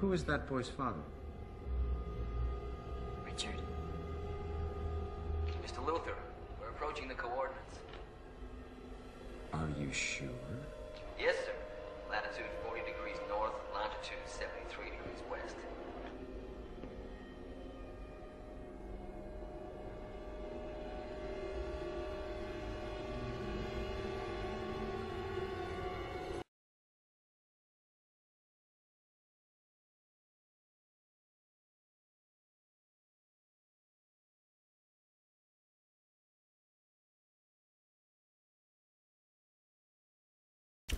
Who is that boy's father? Richard. Mr. Luther, we're approaching the coordinates. Are you sure? Yes, sir. Latitude 40 degrees north, longitude 73 degrees west.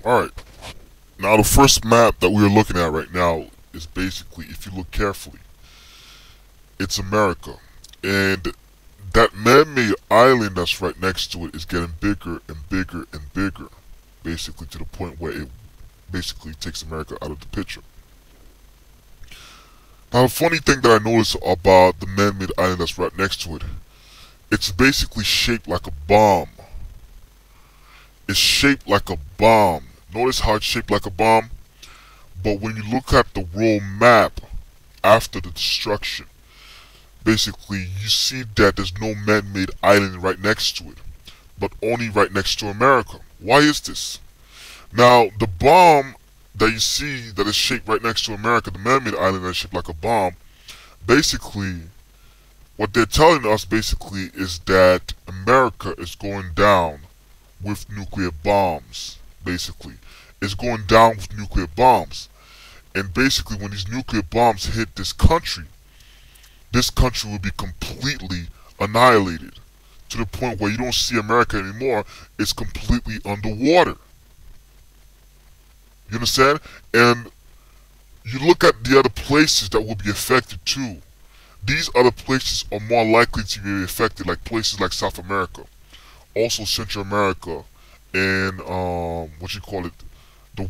Alright, now the first map that we are looking at right now is basically, if you look carefully, it's America. And that man-made island that's right next to it is getting bigger and bigger and bigger, basically to the point where it basically takes America out of the picture. Now the funny thing that I noticed about the man-made island that's right next to it, it's basically shaped like a bomb. It's shaped like a bomb. Notice how it's shaped like a bomb? But when you look at the world map after the destruction, basically you see that there's no man-made island right next to it, but only right next to America. Why is this? Now the bomb that you see that is shaped right next to America, the man-made island that is shaped like a bomb, basically what they're telling us basically is that America is going down with nuclear bombs. Basically, it's going down with nuclear bombs. And basically when these nuclear bombs hit this country will be completely annihilated, to the point where you don't see America anymore. It's completely underwater. You understand? And you look at the other places that will be affected too. These other places are more likely to be affected, like places like South America, also Central America, and the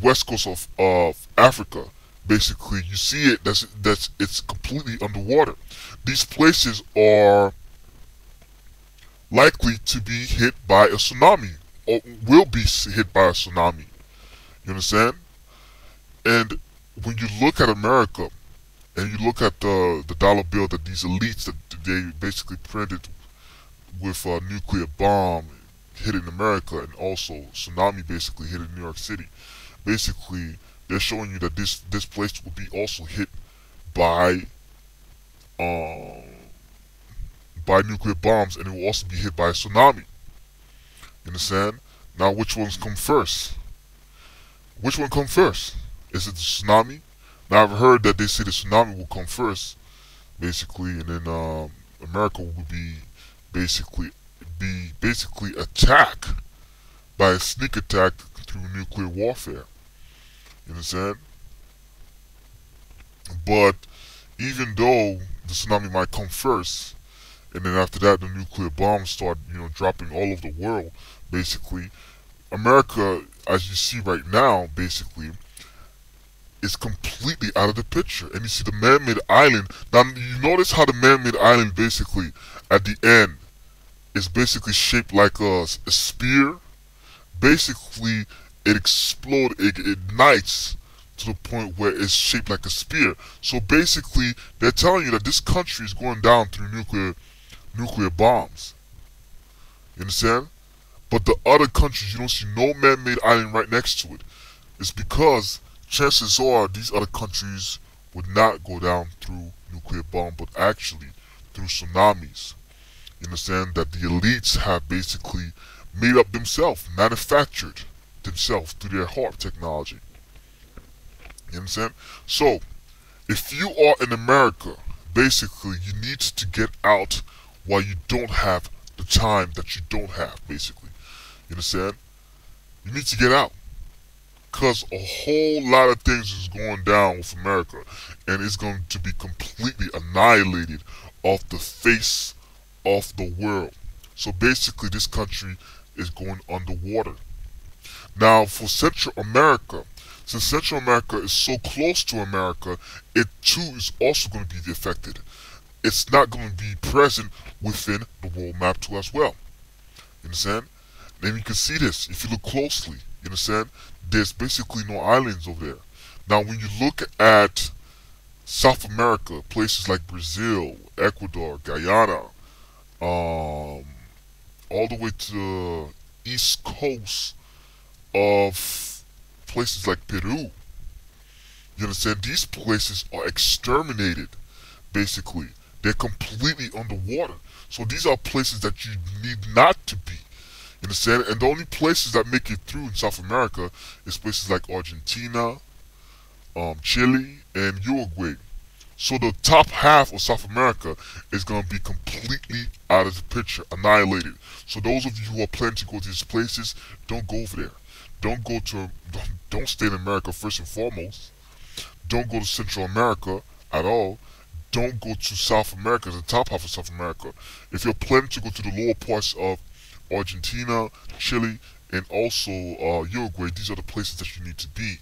west coast of Africa. Basically you see it, it's completely underwater. These places are likely to be hit by a tsunami, or will be hit by a tsunami. You understand? And when you look at America and you look at the dollar bill that these elites that they basically printed with a nuclear bomb hitting America, and also tsunami basically hitting New York City, basically they're showing you that this place will be also hit by nuclear bombs, and it will also be hit by a tsunami. You understand? Now which ones come first? Which one come first? Is it the tsunami? Now I've heard that they say the tsunami will come first, basically, and then America will be basically attacked by a sneak attack through nuclear warfare. You understand? But even though the tsunami might come first, and then after that the nuclear bombs start, dropping all over the world, basically, America, as you see right now, basically, is completely out of the picture. And you see the man-made island. Now you notice how the man-made island basically, at the end, is basically shaped like a spear. Basically, it explodes, it ignites to the point where it's shaped like a spear. So basically, they're telling you that this country is going down through nuclear bombs. You understand? But the other countries, you don't see no man-made island right next to it. It's because chances are these other countries would not go down through nuclear bomb, but actually through tsunamis. You understand? That the elites have basically made up themselves, manufactured themselves through their HARP technology. You understand? So, if you are in America, basically you need to get out while you don't have the time that you don't have, basically. You understand? You need to get out. Because a whole lot of things is going down with America, and it's going to be completely annihilated off the face of the world. So basically this country is going underwater. Now for Central America, since Central America is so close to America, it too is also going to be affected. It's not going to be present within the world map too as well. You understand? And you can see this if you look closely. You understand? There's basically no islands over there. Now when you look at South America, places like Brazil, Ecuador, Guyana, all the way to the east coast of places like Peru. You understand? These places are exterminated, basically. They're completely underwater. So these are places that you need not to be. You understand? And the only places that make it through in South America is places like Argentina, Chile, and Uruguay. So the top half of South America is going to be completely out of the picture, annihilated. So those of you who are planning to go to these places, don't go over there. Don't stay in America first and foremost. Don't go to Central America at all. Don't go to South America, the top half of South America. If you're planning to go to the lower parts of Argentina, Chile, and also Uruguay, these are the places that you need to be.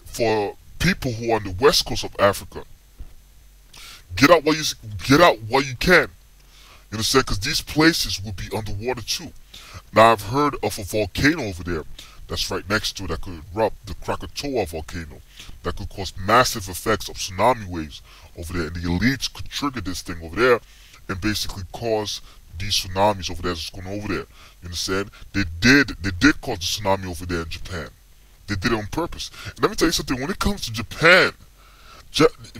For people who are on the west coast of Africa, get out while you can. You understand? Because these places will be underwater too. Now I've heard of a volcano over there that's right next to it that could erupt, the Krakatoa volcano, that could cause massive effects of tsunami waves over there, and the elites could trigger this thing over there and basically cause these tsunamis over there that's going over there. You understand? They did cause the tsunami over there in Japan. They did it on purpose. And let me tell you something, when it comes to Japan,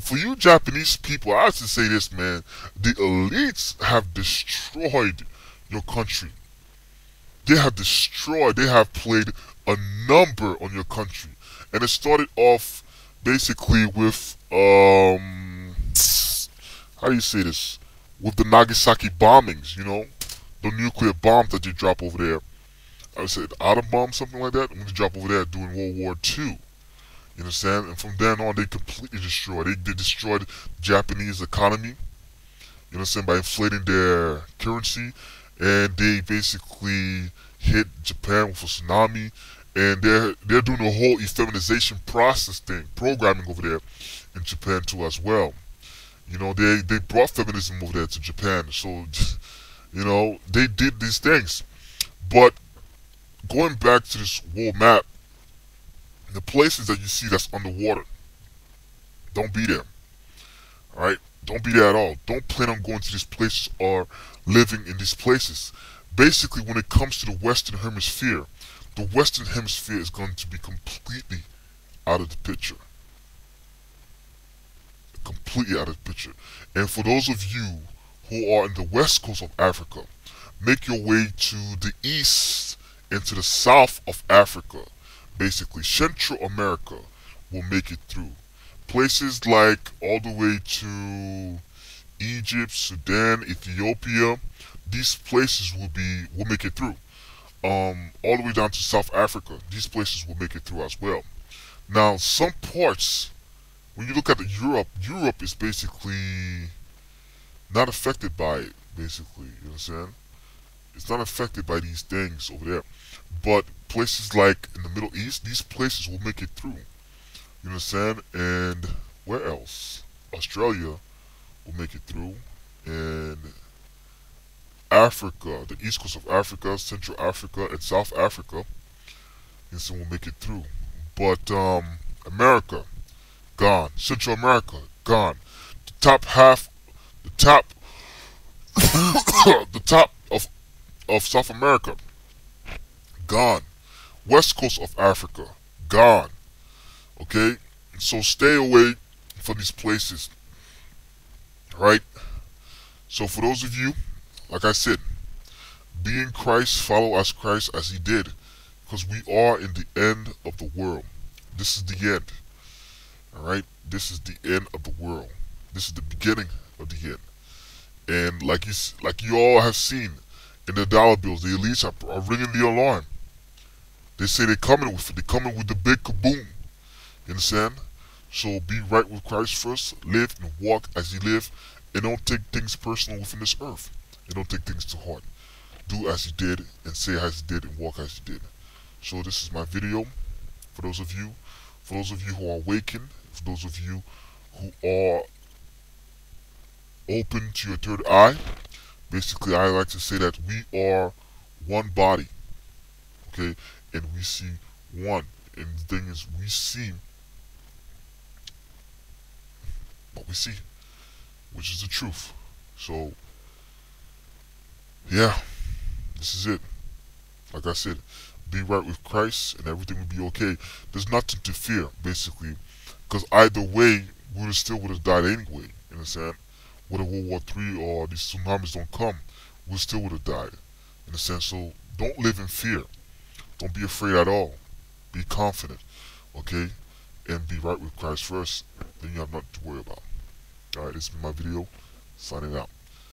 for you Japanese people, I have to say this, man, the elites have destroyed your country. They have played a number on your country. And it started off basically with, how do you say this? With the Nagasaki bombings, you know? The nuclear bombs that they drop over there. I said atom bomb, something like that, when they drop over there during World War II. You understand? And from then on, they completely destroyed. They destroyed the Japanese economy. You understand? By inflating their currency, and they basically hit Japan with a tsunami. And they're doing a whole effeminization process thing, programming over there in Japan too as well. You know, they brought feminism over there to Japan. So, you know, they did these things. But going back to this world map, the places that you see that's underwater, don't be there. Alright? Don't be there at all. Don't plan on going to these places or living in these places. Basically, when it comes to the Western Hemisphere, the Western Hemisphere is going to be completely out of the picture. Completely out of the picture. And for those of you who are in the west coast of Africa, make your way to the east and to the south of Africa. Basically, Central America will make it through. Places like all the way to Egypt, Sudan, Ethiopia, these places will make it through. All the way down to South Africa, these places will make it through as well. Now, some parts, when you look at Europe is basically not affected by it. Basically, you understand? It's not affected by these things over there. But places like in the Middle East, these places will make it through. You understand? And where else? Australia will make it through. And Africa, the east coast of Africa, Central Africa, and South Africa, will make it through. But America, gone. Central America, gone. The top half, the top, the top of South America, gone. West coast of Africa, gone. Okay, so stay away from these places. Right? So for those of you, like I said, be in Christ, follow as Christ as he did, because we are in the end of the world. This is the end. Alright? This is the end of the world. This is the beginning of the end. And like you all have seen in the dollar bills, the elites are ringing the alarm. They say they're coming with it. They're coming with the big kaboom. You understand? So be right with Christ first. Live and walk as he lived. And don't take things personal within this earth. And don't take things to heart. Do as he did and say as he did and walk as he did. So this is my video. For those of you who are awakened, for those of you who are open to your third eye, basically I like to say that we are one body. Okay? And we see one. And the thing is, we see we see, which is the truth. So, yeah, this is it. Like I said, be right with Christ and everything will be okay. There's nothing to fear, basically, because either way, we would have died anyway. You understand? Whether World War III or these tsunamis don't come, we still would have died. In a sense, so don't live in fear. Don't be afraid at all. Be confident, okay? And be right with Christ first. Then you have nothing to worry about. Alright, this is my video. Signing out.